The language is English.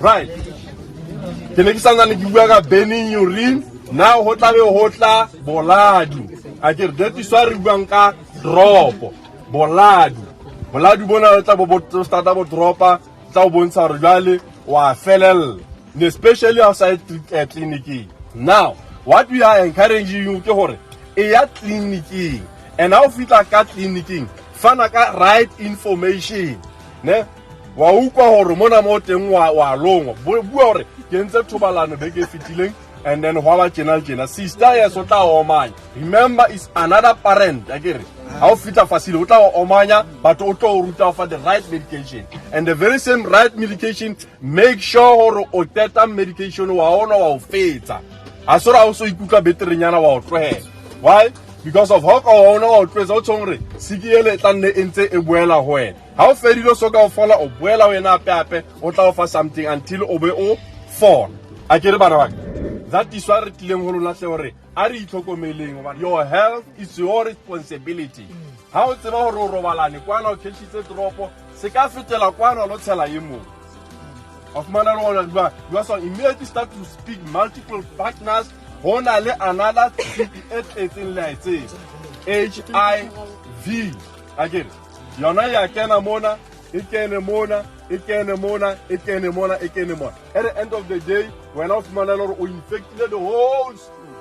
Right. Ke ne ke santsane ke bua ka burning urine. Now ho tla be ho tla boladu. A ke re that is why re buang ka drop. Boladu. Boladu bona o tla bo starta bo dropa, tla o bontsha hore jwale wa felella. Especially outside clinic. Now, what we are encouraging you ke hore e ya clinic. And how fitla ka clinic, fana ka right information. Ne? Wa ukwa hore mona mo teng wa longwa. Bua hore ke ntse thobalano beke fitileng and then hwa ba tjena sister ya so tla omanya. Remember is another parent akere. How fitla fasile o tla omanya but o tlo ruta for the right medication. And the very same right medication, make sure hore o teta medication wa ona wa o fetsa. Asora o so ikutlwa betere nyana wa o tlohela. Why? Because of how ona wa o tlohela o tsongre sikiele tla nne entse e boela ho wena. Ha o fedile so ka o fola o boela wena ape o tla o fa something until o be o fall. Akere bana ba. That is why re tlileng ho lona hle hore a re itlhokomeleng hoba your health is your responsibility. Ha o tseba hore o robalane kwana o kheshitse dropo se ka fetela kwana lo tshela ye mo. Of mana lo you also immediately start to speak multiple partners. Hona le another 18 lights HIV. Again, yona ya kena mona, it kene mona. At the end of the day, when of manalo o infected the whole school.